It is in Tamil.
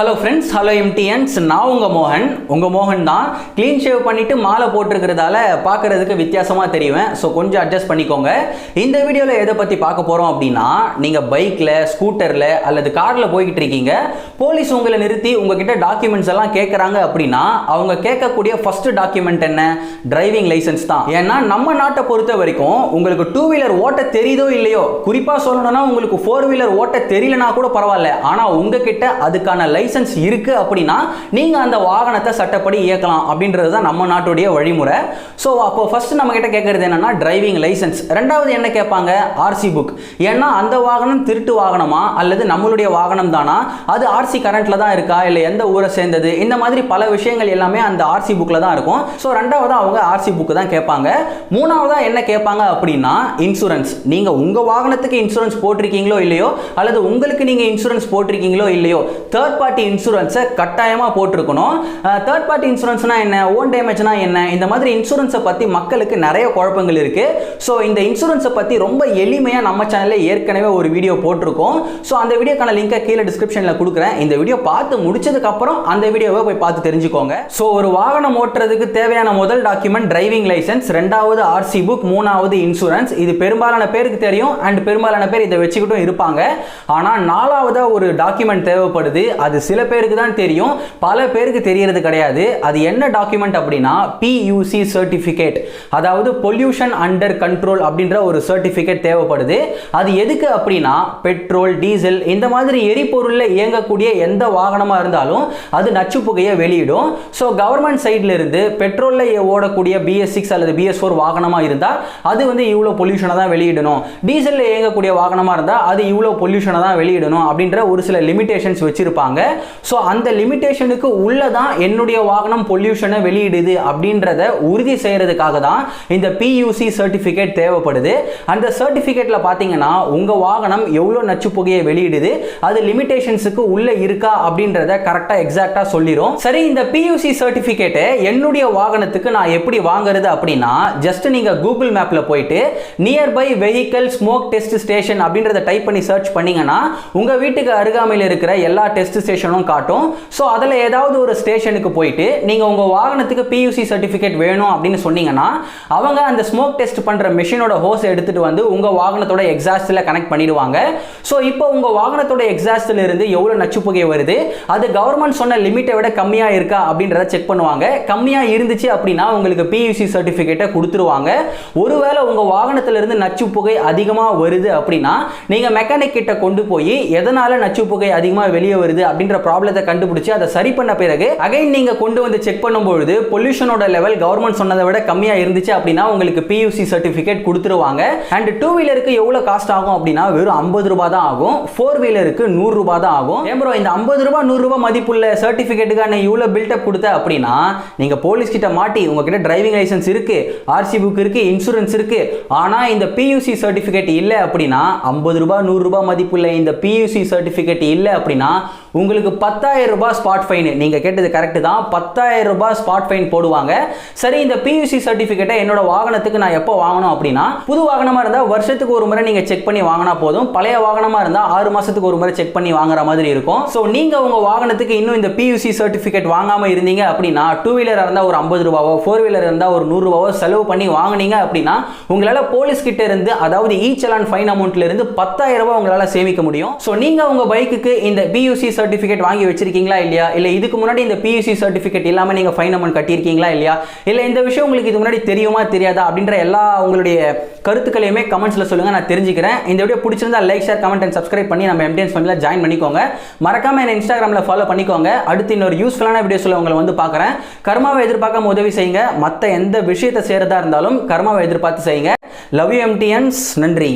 Hello friends, hello எம்டிஎன்ஸ். நான் உங்கள் மோகன் தான். க்ளீன் ஷேவ் பண்ணிவிட்டு மாலை போட்டிருக்கிறதால பார்க்குறதுக்கு வித்தியாசமாக தெரியுவேன். ஸோ கொஞ்சம் அட்ஜஸ்ட் பண்ணிக்கோங்க. இந்த வீடியோவில் எதை பற்றி பார்க்க போகிறோம் அப்படின்னா, நீங்கள் பைக்கில், ஸ்கூட்டரில் அல்லது காரில் போய்கிட்டு இருக்கீங்க. போலீஸ் உங்களை நிறுத்தி உங்ககிட்ட டாக்குமெண்ட்ஸ் எல்லாம் கேட்குறாங்க அப்படின்னா, அவங்க கேட்கக்கூடிய ஃபஸ்ட்டு டாக்குமெண்ட் என்ன? டிரைவிங் லைசன்ஸ் தான். ஏன்னா நம்ம நாட்டை பொறுத்த வரைக்கும் உங்களுக்கு 2 வீலர் ஓட்ட தெரியுதோ இல்லையோ, குறிப்பாக சொல்லணும்னா உங்களுக்கு 4 வீலர் ஓட்ட தெரியலனா கூட பரவாயில்ல, ஆனால் உங்ககிட்ட அதுக்கான லைசன்ஸ் இருக்கு அப்படின்னா நீங்க அந்த வாகனத்தை சட்டப்படி இயக்கலாம் அப்படின்றது தான் நம்ம நாட்டுடைய வழிமுறை. ஸோ அப்போ ஃபர்ஸ்ட் நம்ம கிட்ட கேட்கறது என்னன்னா டிரைவிங் லைசன்ஸ். ரெண்டாவது என்ன கேட்பாங்க? RC book. ஏன்னா அந்த வாகனம் திருட்டு வாகனமா அல்லது நம்மளுடைய வாகனம் தானா, அது ஆர்சி கரண்ட்ல தான் இருக்கா, இல்லை எந்த ஊரை சேர்ந்தது, இந்த மாதிரி பல விஷயங்கள் எல்லாமே அந்த ஆர்சி புக்ல தான் இருக்கும். ஸோ ரெண்டாவது அவங்க ஆர்சி புக் தான் கேட்பாங்க. மூணாவதா என்ன கேட்பாங்க அப்படின்னா இன்சூரன்ஸ். நீங்க உங்க வாகனத்துக்கு இன்சூரன்ஸ் போட்டிருக்கீங்களோ இல்லையோ, அல்லது உங்களுக்கு நீங்க இன்சூரன்ஸ் போட்டிருக்கீங்களோ இல்லையோ, தேர்ட் பார்ட்டி இன்சூரன்ஸை கட்டாயமா போட்டிருக்கணும். தேர்ட் பார்ட்டி இன்சூரன்ஸ்னா என்ன, ஓன் டேமேஜ்னா என்ன, இந்த மாதிரி இன்சூரன்ஸை பத்தி மக்களுக்கு நிறைய குழப்பங்கள் இருக்கு. ஸோ இந்த இன்சூரன்ஸை பத்தி ரொம்ப எளிமையா நம்ம சேனல்ல ஏற்கனவே ஒரு வீடியோ போட்டிருக்கோம். ஸோ அந்த வீடியோக்கான லிங்கை கீழே டிஸ்கிரிப்ஷன்ல கொடுக்குறேன். இந்த வீடியோ பார்த்து முடிச்சதுக்கு அப்புறம் அந்த வீடியோவை போய் பார்த்து தெரிஞ்சுக்கோங்க. ஸோ ஒரு வாகனம் ஓட்டுறதுக்கு தேவையான முதல் டாக்குமெண்ட் டிரைவிங் லைசன்ஸ், ரெண்டாவது ஆர்சி புக், மூணாவது இன்சூரன்ஸ். இது பெரும்பாலான பேருக்கு தெரியும் அண்ட் பெரும்பாலான பேர் இதை வச்சுக்கிட்டும் இருப்பாங்க. ஆனா நாலாவதா ஒரு டாக்குமெண்ட் தேவைப்படுது. அது சில பேருக்கு தான் தெரியும், பல பேருக்கு தெரியறது கிடையாது. அது என்ன டாக்குமெண்ட் அப்படின்னா PUC சர்டிபிகேட், அதாவது பொல்யூஷன் அண்டர் கண்ட்ரோல் அப்படின்ற ஒரு சர்டிபிகேட் தேவைப்படுது. அது எதுக்கு அப்படின்னா பெட்ரோல், டீசல் இந்த மாதிரி எரிபொருள்ல இயங்கக்கூடிய எந்த வாகனமா இருந்தாலும் அது நச்சு புகையை வெளியிடும். ஸோ கவர்மெண்ட் சைட்ல இருந்து பெட்ரோல்ல ஓடக்கூடிய BS6 அல்லது BS4 வாகனமா இருந்தா அது வந்து இவ்வளோ பொல்யூஷனை தான் வெளியிடணும், டீசல்ல இயங்கக்கூடிய வாகனமா இருந்தா அது இவ்வளோ பொல்யூஷனை தான் வெளியிடணும் அப்படின்ற ஒரு சில லிமிடேஷன்ஸ் வச்சிருப்பாங்க. ஸோ அந்த லிமிடேஷனுக்கு உள்ளதான் என்னுடைய வாகனம் பொல்யூஷனை வெளியிடுது அப்படின்றத உறுதி செய்யறதுக்காக தான் இந்த PUC சர்டிபிகேட் தேவைப்படுது. அந்த சர்டிபிகேட்ல பாத்தீங்கன்னா உங்க வாகனம் எவ்வளவு நச்சு புகையை வெளியிடுது, அது லிமிடேஷன்ஸுக்கு உள்ள இருக்கா அப்படின்றத கரெக்டா எக்ஸாக்டா சொல்லிரும். சரி, இந்த PUC சர்டிபிகேட்டை என்னுடைய வாகனத்துக்கு நான் எப்படி வாங்குறது அப்படின்னா, ஜஸ்ட் நீங்க கூகுள் மேப்ல போயிட்டு nearby vehicle smoke test station அப்படின்றத டைப் பண்ணி சர்ச் பண்ணீங்கன்னா உங்க வீட்டுக்கு அருகாமையில் இருக்கிற எல்லா டெஸ்ட் ஸ்டேஷனும் காட்டும். ஸோ அதில் ஏதாவது ஒரு ஸ்டேஷனுக்கு போயிட்டு நீங்கள் உங்கள் வாகனத்துக்கு PUC சர்டிஃபிகேட் வேணும் அப்படின்னு சொன்னீங்கன்னா அவங்க அந்த ஸ்மோக் டெஸ்ட் பண்ணுற மிஷினோட ஹோஸ் எடுத்துகிட்டு வந்து உங்கள் வாகனத்தோட எக்ஸாஸ்டில் கனெக்ட் பண்ணிடுவாங்க. ஸோ இப்போ உங்கள் வாகனத்தோட எக்ஸாஸ்டில் இருந்து எவ்வளோ நச்சு புகை வருது, அது கவர்மெண்ட் சொன்ன லிமிட்டை விட கம்மியாக இருக்கா அப்படின்றத செக் பண்ணுவாங்க. கம்மியாக இருந்துச்சு அப்படின்னா உங்களுக்கு PUC சர்டிஃபிகேட்டை கொடுத்துருவாங்க. ஒருவேளை உங்கள் வாகனத்திலிருந்து நச்சு புகை அதிகமாக வருது அப்படின்னா நீங்கள் மெக்கானிக் கிட்ட கொண்டு போய் எதனால நச்சு புகை அதிகமாக வெளியே வருது அப்படின்ற ப்ராப்ளத்தை கண்டுபிடிச்சு அதை சரி பண்ண பிறகு அகைன் நீங்க கொண்டு வந்து செக் பண்ணும்போது பொல்யூஷனோட லெவல் கவர்மெண்ட் சொன்னதை விட கம்மியா இருந்துச்சு அப்படின்னா உங்களுக்கு PUC சர்டிபிகேட் கொடுத்துருவாங்க. அண்ட் 2 வீலருக்கு எவ்வளவு காஸ்ட் ஆகும் அப்படின்னா வெறும் 50 ரூபாய் தான் ஆகும். 4 வீலருக்கு 100 ரூபாய் தான் ஆகும். ஏம்பரோ இந்த 50 ரூபாய் 100 ரூபாய் மதிப்புள்ள சர்டிபிகேட்டுக்கான இவ்வளவு பில்டப் கொடுத்த அப்படின்னா நீங்க போலீஸ் கிட்ட மாட்டி உங்ககிட்ட டிரைவிங் லைசன்ஸ் இருக்கு, RC புக் இருக்கு, இன்சூரன்ஸ் இருக்கு, ஆனா இந்த PUC சர்டிபிகேட் இல்ல அப்படின்னா 50 ரூபாய் 100 ரூபாய் மதிப்புள்ள இந்த PUC சர்டிபிகேட் இல்ல அப்படின்னா உங்களுக்கு 10,000 ரூபாய் ஸ்பாட் ஃபைன். நீங்க கேட்டது கரெக்ட் தான், 10,000 ரூபாய் ஸ்பாட் ஃபைன் போடுவாங்க. சரி, இந்த PUC சர்டிபிகேட்டை என்னோட வாகனத்துக்கு நான் எப்போ வாங்கணும் அப்படின்னா, புது வாகனமா இருந்தா வருஷத்துக்கு ஒரு முறை நீங்க செக் பண்ணி வாங்கினா போதும். பழைய வாகனமா இருந்தா 6 மாசத்துக்கு ஒரு முறை செக் பண்ணி வாங்குற மாதிரி இருக்கும். ஸோ நீங்க உங்க வாகனத்துக்கு இன்னும் இந்த PUC சர்டிபிகேட் வாங்காம இருந்தீங்க அப்படின்னா 2 வீலர் இருந்தா ஒரு 50 ரூபாவோ, 4 வீலர் இருந்தா ஒரு 100 ரூபாவோ செலவு பண்ணி வாங்குனீங்க அப்படின்னா உங்களால போலீஸ் கிட்ட இருந்து, அதாவது ஈச்சலான் ஃபைன் அமௌண்ட்ல இருந்து 10,000 ரூபாய் உங்களால சேமிக்க முடியும். ஸோ நீங்க உங்க பைக்குக்கு இந்த PUC சர்டிபிகேட் வாங்கி வச்சிருக்கீங்களா இல்லையா, இல்ல இதுக்கு முன்னாடி இந்த PUC சர்டிபிகேட் இல்லாம நீங்க ஃபைன் அமௌண்ட் கட்டியிருக்கீங்களா இல்லையா, இல்ல இந்த விஷயம் உங்களுக்கு இது முன்னாடி தெரியுமா தெரியாதா அப்படின்ற எல்லா உங்களுடைய கருத்துக்களையுமே கமெண்ட்ஸ்ல சொல்லுங்க, நான் தெரிஞ்சுக்கிறேன். இந்த வீடியோ பிடிச்சிருந்தா like, share, comment and subscribe பண்ணி நம்ம MTNS ஃபேமிலில ஜாயின் பண்ணிக்கோங்க. மறக்காம என்ன இன்ஸ்டாகிராம்ல ஃபாலோ பண்ணிக்கோங்க. அடுத்து இன்னொரு யூஸ்ஃபுல்லான வீடியோஸ்ல உங்களை வந்து பார்க்குறேன். கர்மாவை எதிர்பார்க்காம உதவி செய்யுங்க. மற்ற எந்த விஷயத்தை செய்யறதா இருந்தாலும் கர்மாவை எதிர்பார்த்து செய்யுங்க. Love you MTNS. நன்றி.